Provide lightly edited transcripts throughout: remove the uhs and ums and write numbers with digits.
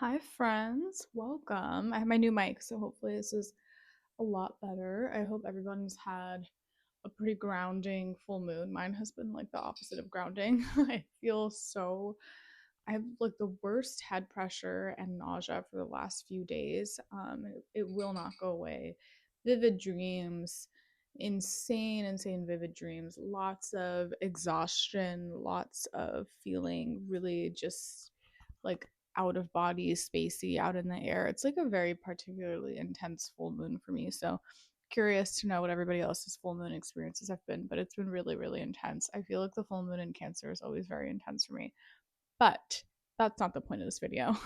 Hi, friends. Welcome. I have my new mic, so hopefully, this is a lot better. I hope everyone's had a pretty grounding full moon. Mine has been like the opposite of grounding. I have like the worst head pressure and nausea for the last few days. It will not go away. Vivid dreams, insane vivid dreams, lots of exhaustion, lots of feeling really just like out of body, spacey, out in the air. It's like a very particularly intense full moon for me. So curious to know what everybody else's full moon experiences have been, but it's been really intense. I feel like the full moon in Cancer is always very intense for me. But that's not the point of this video.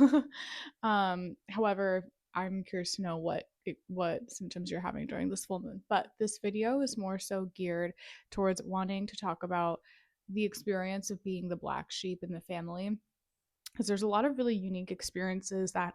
However, I'm curious to know what symptoms you're having during this full moon. But this video is more so geared towards wanting to talk about the experience of being the black sheep in the family, because there's a lot of really unique experiences that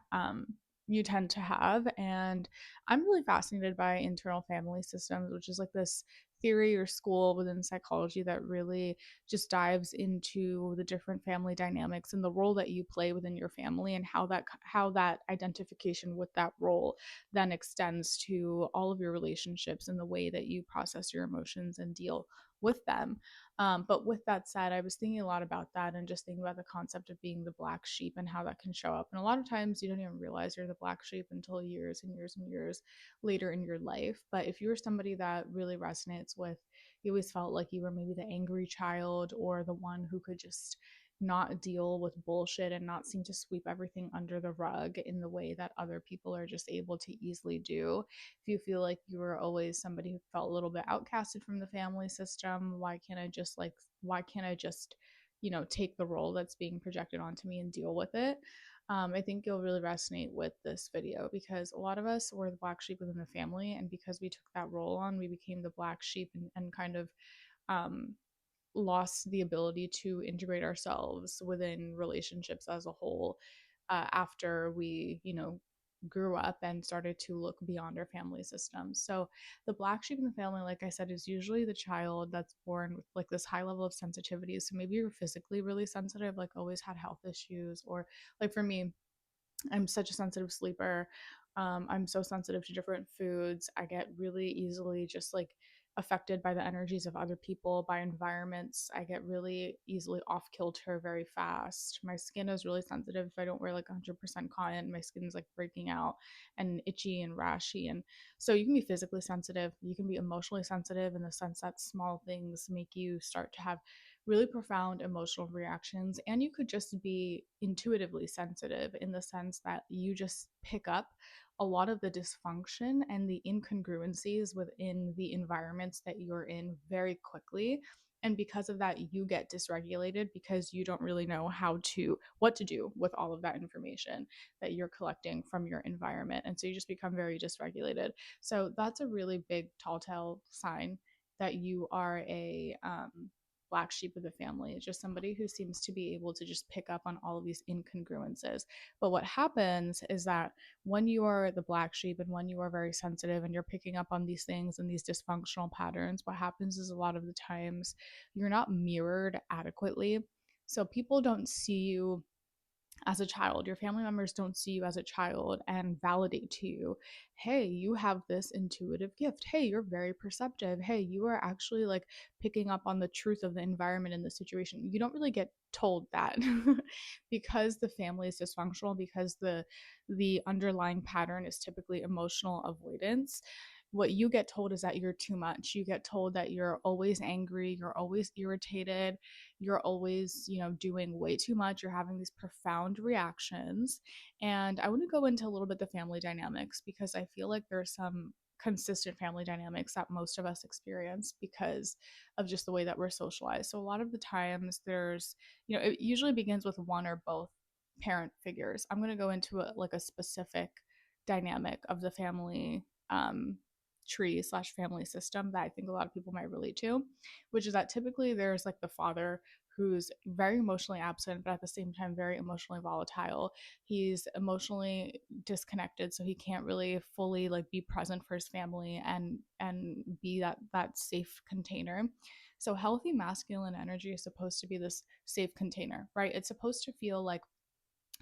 you tend to have. And I'm really fascinated by internal family systems, which is like this theory or school within psychology that really just dives into the different family dynamics and the role that you play within your family, and how that identification with that role then extends to all of your relationships and the way that you process your emotions and deal with them. But with that said, I was thinking a lot about that and just thinking about the concept of being the black sheep and how that can show up. And a lot of times you don't even realize you're the black sheep until years and years and years later in your life. But if you're somebody that really resonates with, you always felt like you were maybe the angry child or the one who could just not deal with bullshit and not seem to sweep everything under the rug in the way that other people are just able to easily do. If you feel like you were always somebody who felt a little bit outcasted from the family system, why can't I just take the role that's being projected onto me and deal with it? I think you'll really resonate with this video because a lot of us were the black sheep within the family, and because we took that role on, we became the black sheep and kind of um, lost the ability to integrate ourselves within relationships as a whole, after we grew up and started to look beyond our family systems. So the black sheep in the family, like I said, is usually the child that's born with like this high level of sensitivity. So maybe you're physically really sensitive, like always had health issues, or like for me, I'm such a sensitive sleeper. I'm so sensitive to different foods. I get really easily just like affected by the energies of other people, by environments. I get really easily off kilter very fast. My skin is really sensitive. If I don't wear like 100% cotton, my skin's like breaking out and itchy and rashy. And so you can be physically sensitive. You can be emotionally sensitive in the sense that small things make you start to have really profound emotional reactions. And you could just be intuitively sensitive in the sense that you just pick up a lot of the dysfunction and the incongruencies within the environments that you're in very quickly. And because of that, you get dysregulated because you don't really know what to do with all of that information that you're collecting from your environment. And so you just become very dysregulated. So that's a really big tall tale sign that you are a black sheep of the family. It's just somebody who seems to be able to just pick up on all of these incongruences. But what happens is that when you are the black sheep and when you are very sensitive and you're picking up on these things and these dysfunctional patterns, what happens is a lot of the times you're not mirrored adequately. So people don't see you as a child. Your family members don't see you as a child and validate to you, hey, you have this intuitive gift. Hey, you're very perceptive. Hey, you are actually like picking up on the truth of the environment in the situation. You don't really get told that because the family is dysfunctional, because the underlying pattern is typically emotional avoidance. What you get told is that you're too much. You get told that you're always angry, you're always irritated, you're always, doing way too much, you're having these profound reactions. And I want to go into a little bit the family dynamics because I feel like there's some consistent family dynamics that most of us experience because of just the way that we're socialized. So a lot of the times it usually begins with one or both parent figures. I'm going to go into a specific dynamic of the family tree slash family system that I think a lot of people might relate to, which is that typically there's like the father who's very emotionally absent, but at the same time very emotionally volatile. He's emotionally disconnected, so he can't really fully like be present for his family and be that safe container. So healthy masculine energy is supposed to be this safe container, right? It's supposed to feel like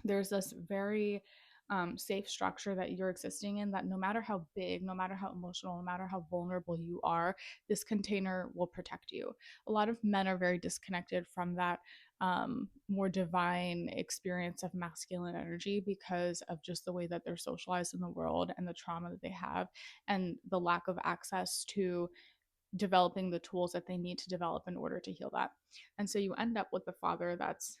there's this very safe structure that you're existing in, that no matter how big, no matter how emotional, no matter how vulnerable you are, this container will protect you. A lot of men are very disconnected from that more divine experience of masculine energy because of just the way that they're socialized in the world and the trauma that they have, and the lack of access to developing the tools that they need to develop in order to heal that. And so you end up with the father that's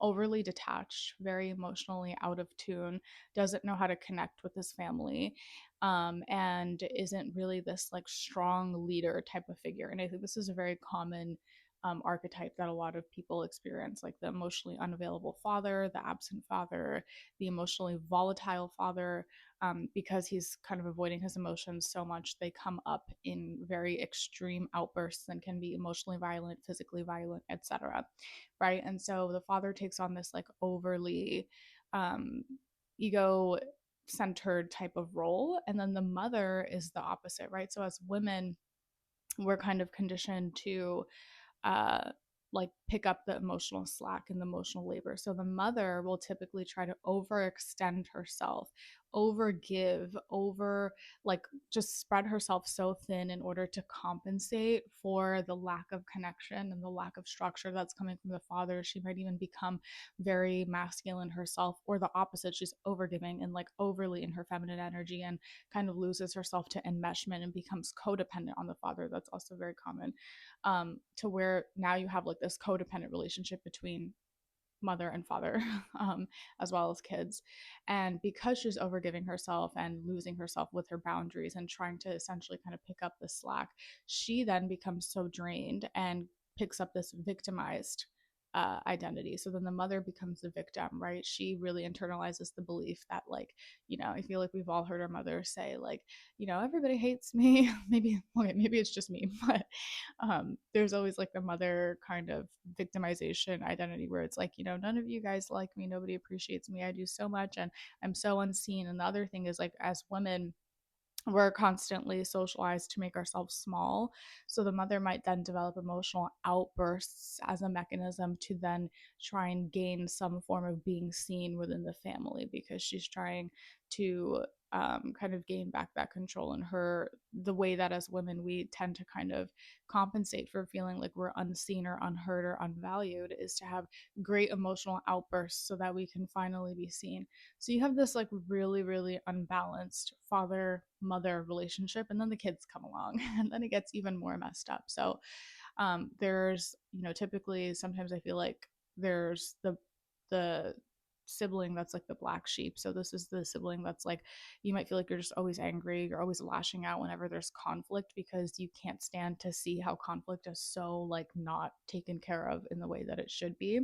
overly detached, very emotionally out of tune, doesn't know how to connect with his family, and isn't really this like strong leader type of figure. And I think this is a very common archetype that a lot of people experience, like the emotionally unavailable father, the absent father, the emotionally volatile father. Because he's kind of avoiding his emotions so much, they come up in very extreme outbursts and can be emotionally violent, physically violent, etc. Right? And so the father takes on this like overly um, ego centered type of role, and then the mother is the opposite, right? So as women, we're kind of conditioned to uh, like pick up the emotional slack and the emotional labor. So the mother will typically try to overextend herself, overgive, over like just spread herself so thin in order to compensate for the lack of connection and the lack of structure that's coming from the father. She might even become very masculine herself, or the opposite. She's overgiving and like overly in her feminine energy and kind of loses herself to enmeshment and becomes codependent on the father. That's also very common, to where now you have like this codependent relationship between mother and father, as well as kids. And because she's overgiving herself and losing herself with her boundaries and trying to essentially kind of pick up the slack, she then becomes so drained and picks up this victimized identity. So then the mother becomes the victim, right? She really internalizes the belief that, like, I feel like we've all heard our mother say, like, everybody hates me. Maybe, okay, maybe it's just me, but there's always like the mother kind of victimization identity where it's like, none of you guys like me, nobody appreciates me, I do so much and I'm so unseen. And the other thing is, like, as women, we're constantly socialized to make ourselves small. So the mother might then develop emotional outbursts as a mechanism to then try and gain some form of being seen within the family, because she's trying to kind of gain back that control in her. The way that as women we tend to kind of compensate for feeling like we're unseen or unheard or unvalued is to have great emotional outbursts so that we can finally be seen. So you have this like really, really unbalanced father mother relationship, and then the kids come along, and then it gets even more messed up. So there's, typically sometimes I feel like there's the sibling that's like the black sheep. So this is the sibling that's like, you might feel like you're just always angry, you're always lashing out whenever there's conflict, because you can't stand to see how conflict is so like not taken care of in the way that it should be.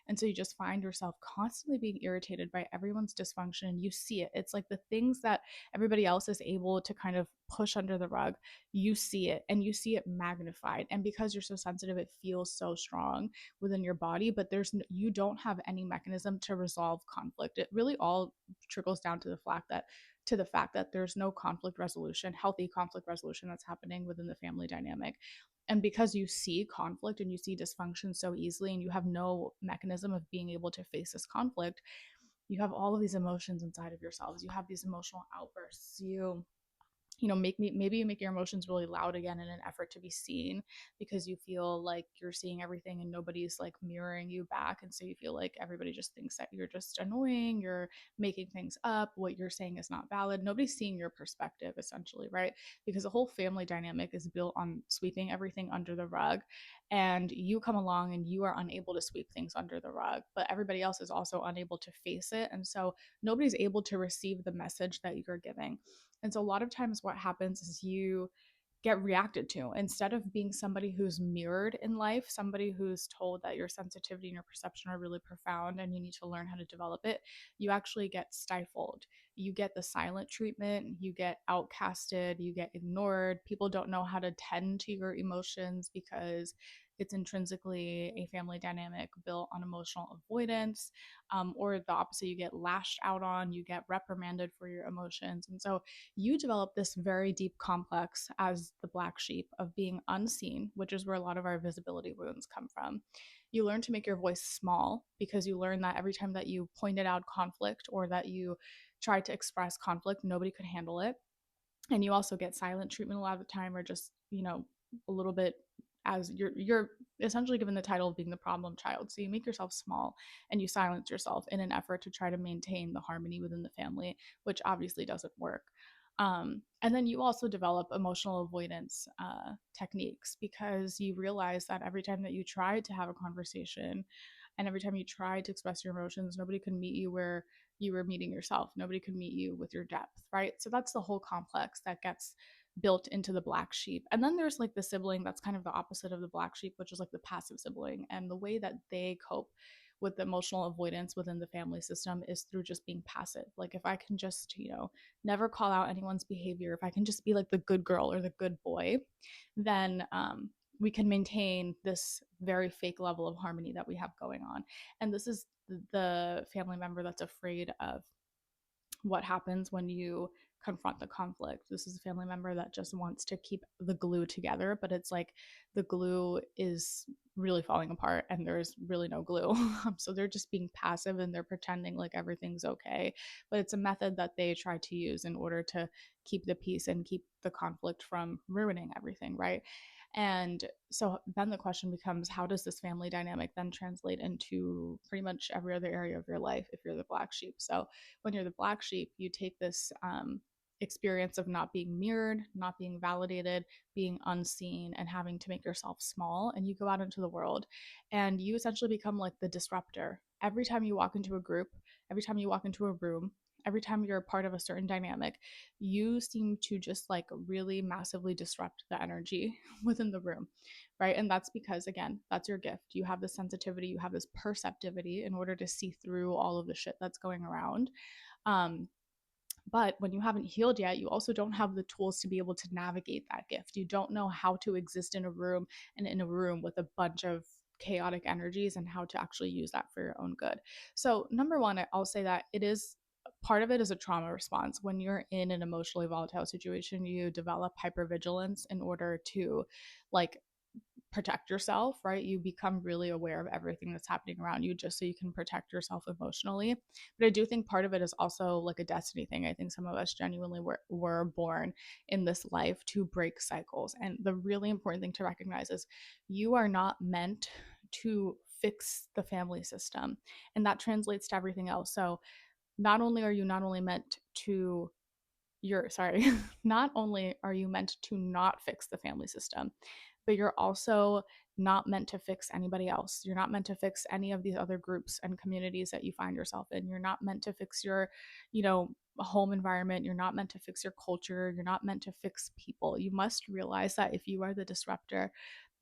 And so you just find yourself constantly being irritated by everyone's dysfunction, and you see it. It's like the things that everybody else is able to kind of push under the rug, you see it, and you see it magnified. And because you're so sensitive, it feels so strong within your body, but you don't have any mechanism to resolve conflict. It really all trickles down to the fact that there's no conflict resolution, healthy conflict resolution that's happening within the family dynamic. And because you see conflict and you see dysfunction so easily, and you have no mechanism of being able to face this conflict, you have all of these emotions inside of yourselves. You have these emotional outbursts. Maybe you make your emotions really loud again in an effort to be seen, because you feel like you're seeing everything and nobody's like mirroring you back, and so you feel like everybody just thinks that you're just annoying, you're making things up, what you're saying is not valid, nobody's seeing your perspective, essentially, right? Because the whole family dynamic is built on sweeping everything under the rug, and you come along and you are unable to sweep things under the rug, but everybody else is also unable to face it, and so nobody's able to receive the message that you're giving. And so a lot of times what happens is you get reacted to instead of being somebody who's mirrored in life, somebody who's told that your sensitivity and your perception are really profound and you need to learn how to develop it. You actually get stifled. You get the silent treatment, you get outcasted, you get ignored. People don't know how to tend to your emotions because it's intrinsically a family dynamic built on emotional avoidance, or the opposite, you get lashed out on, you get reprimanded for your emotions. And so you develop this very deep complex as the black sheep of being unseen, which is where a lot of our visibility wounds come from. You learn to make your voice small because you learn that every time that you pointed out conflict or that you tried to express conflict, nobody could handle it. And you also get silent treatment a lot of the time, or just, a little bit, as you're essentially given the title of being the problem child. So you make yourself small and you silence yourself in an effort to try to maintain the harmony within the family, which obviously doesn't work. And then you also develop emotional avoidance techniques, because you realize that every time that you try to have a conversation and every time you try to express your emotions, nobody can meet you where you were meeting yourself. Nobody can meet you with your depth, right? So that's the whole complex that gets built into the black sheep. And then there's like the sibling that's kind of the opposite of the black sheep, which is like the passive sibling. And the way that they cope with the emotional avoidance within the family system is through just being passive. Like, if I can just, never call out anyone's behavior, if I can just be like the good girl or the good boy, then we can maintain this very fake level of harmony that we have going on. And this is the family member that's afraid of what happens when you confront the conflict. This is a family member that just wants to keep the glue together, but it's like the glue is really falling apart and there's really no glue. So they're just being passive and they're pretending like everything's okay. But it's a method that they try to use in order to keep the peace and keep the conflict from ruining everything, right? And so then the question becomes, how does this family dynamic then translate into pretty much every other area of your life if you're the black sheep? So when you're the black sheep, you take this experience of not being mirrored, not being validated, being unseen, and having to make yourself small, and you go out into the world and you essentially become like the disruptor. Every time you walk into a group, every time you walk into a room, every time you're a part of a certain dynamic, you seem to just like really massively disrupt the energy within the room, right? And that's because, again, that's your gift. You have this sensitivity, you have this perceptivity in order to see through all of the shit that's going around. um, but when you haven't healed yet, you also don't have the tools to be able to navigate that gift. You don't know how to exist in a room and in a room with a bunch of chaotic energies and how to actually use that for your own good. So, number one, I'll say that it is part of it is a trauma response. When you're in an emotionally volatile situation, you develop hypervigilance in order to like protect yourself, right? You become really aware of everything that's happening around you just so you can protect yourself emotionally. But I do think part of it is also like a destiny thing. I think some of us genuinely were born in this life to break cycles. And the really important thing to recognize is you are not meant to fix the family system. And that translates to everything else. So not only are you not only meant to you're sorry, not only are you meant to not fix the family system, but you're also not meant to fix anybody else. You're not meant to fix any of these other groups and communities that you find yourself in. You're not meant to fix your, you know, home environment. You're not meant to fix your culture. You're not meant to fix people. You must realize that if you are the disruptor,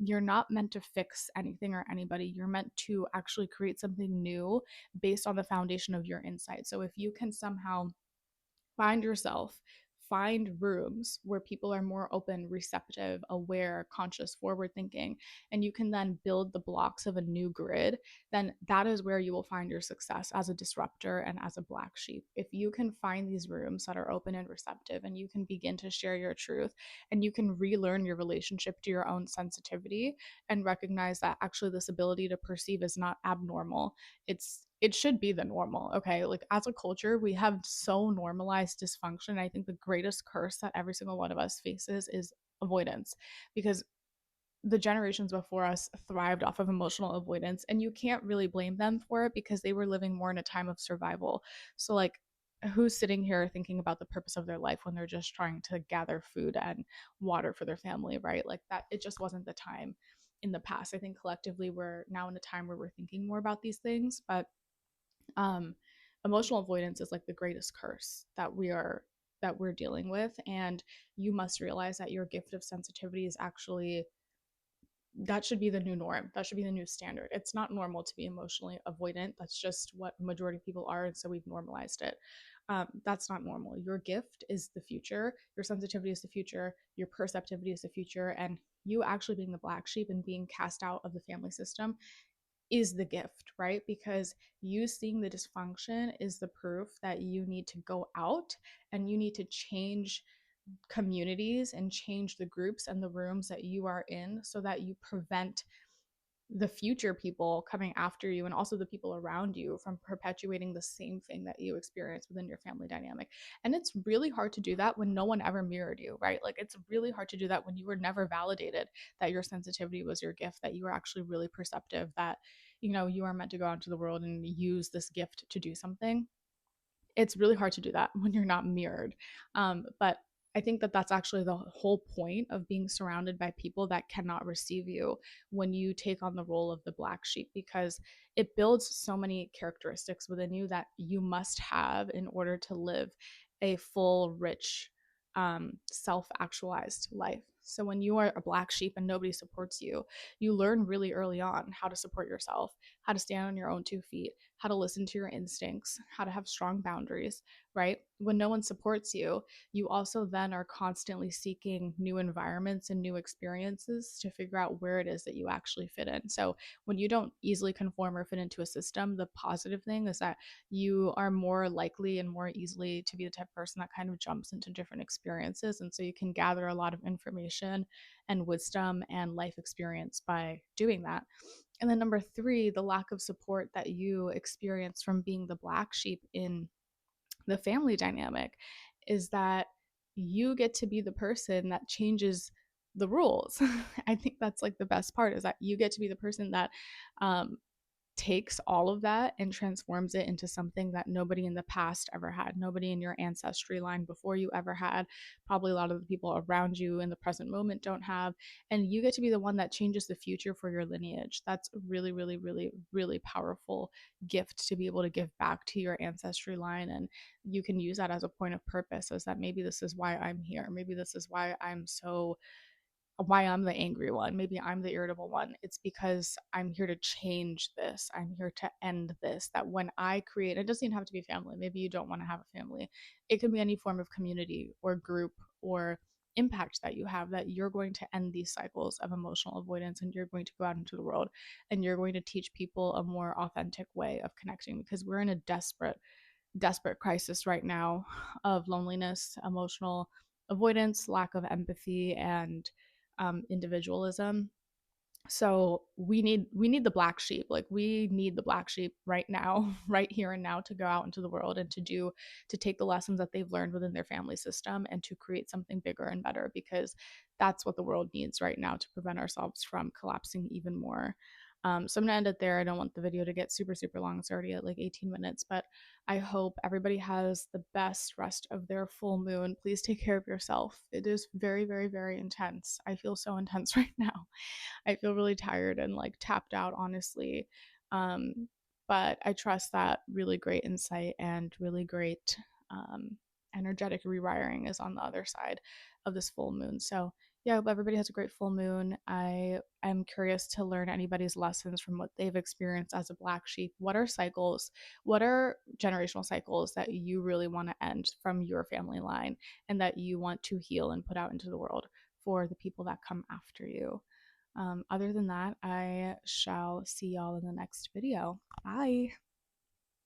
you're not meant to fix anything or anybody. You're meant to actually create something new based on the foundation of your insight. So if you can somehow find yourself, find rooms where people are more open, receptive, aware, conscious, forward thinking, and you can then build the blocks of a new grid, then that is where you will find your success as a disruptor and as a black sheep. If you can find these rooms that are open and receptive, and you can begin to share your truth, and you can relearn your relationship to your own sensitivity and recognize that actually this ability to perceive is not abnormal, it should be the normal. Okay, like as a culture we have so normalized dysfunction. I think the greatest curse that every single one of us faces is avoidance, because the generations before us thrived off of emotional avoidance, and you can't really blame them for it because they were living more in a time of survival. So like, who's sitting here thinking about the purpose of their life when they're just trying to gather food and water for their family, right? Like that, it just wasn't the time in the past. I think collectively we're now in a time where we're thinking more about these things, but um emotional avoidance is like the greatest curse that we're dealing with. And you must realize that your gift of sensitivity is actually, that should be the new norm. That should be the new standard. It's not normal to be emotionally avoidant. That's just what the majority of people are, and so we've normalized it. That's not normal. Your gift is the future. Your sensitivity is the future. Your perceptivity is the future. And you actually being the black sheep and being cast out of the family system is the gift, right? Because you seeing the dysfunction is the proof that you need to go out and you need to change communities and change the groups and the rooms that you are in so that you prevent the future people coming after you and also the people around you from perpetuating the same thing that you experience within your family dynamic. And it's really hard to do that when no one ever mirrored you, right? Like it's really hard to do that when you were never validated that your sensitivity was your gift, that you were actually really perceptive, that you are meant to go out into the world and use this gift to do something. It's really hard to do that when you're not mirrored. But I think that that's actually the whole point of being surrounded by people that cannot receive you when you take on the role of the black sheep, because it builds so many characteristics within you that you must have in order to live a full, rich, self actualized life. So when you are a black sheep and nobody supports you, you learn really early on how to support yourself, how to stand on your own 2 feet, how to listen to your instincts, how to have strong boundaries, right? When no one supports you, you also then are constantly seeking new environments and new experiences to figure out where it is that you actually fit in. So when you don't easily conform or fit into a system, the positive thing is that you are more likely and more easily to be the type of person that kind of jumps into different experiences. And so you can gather a lot of information and wisdom and life experience by doing that. And then number three, the lack of support that you experience from being the black sheep in the family dynamic is that you get to be the person that changes the rules. I think that's like the best part, is that you get to be the person that um, takes all of that and transforms it into something that nobody in the past ever had. Nobody in your ancestry line before you ever had. Probably a lot of the people around you in the present moment don't have. And you get to be the one that changes the future for your lineage. That's a really, really, really, really powerful gift to be able to give back to your ancestry line. And you can use that as a point of purpose, as that maybe this is why I'm here. Maybe this is why I'm the angry one. Maybe I'm the irritable one. It's because I'm here to change this. I'm here to end this. That when I create, it doesn't even have to be family. Maybe you don't want to have a family. It can be any form of community or group or impact that you have, that you're going to end these cycles of emotional avoidance and you're going to go out into the world and you're going to teach people a more authentic way of connecting, because we're in a desperate crisis right now of loneliness, emotional avoidance, lack of empathy, and individualism. So we need the black sheep. Like we need the black sheep right now, right here and now, to go out into the world and to take the lessons that they've learned within their family system and to create something bigger and better, because that's what the world needs right now to prevent ourselves from collapsing even more. So I'm gonna end it there. I don't want the video to get super, super long. It's already at like 18 minutes, but I hope everybody has the best rest of their full moon. Please take care of yourself. It is very, very, very intense. I feel so intense right now. I feel really tired and like tapped out, honestly. Um, but I trust that really great insight and really great energetic rewiring is on the other side of this full moon. So, yeah, I hope everybody has a great full moon. I am curious to learn anybody's lessons from what they've experienced as a black sheep. What are cycles? What are generational cycles that you really want to end from your family line and that you want to heal and put out into the world for the people that come after you? Other than that, I shall see y'all in the next video. Bye.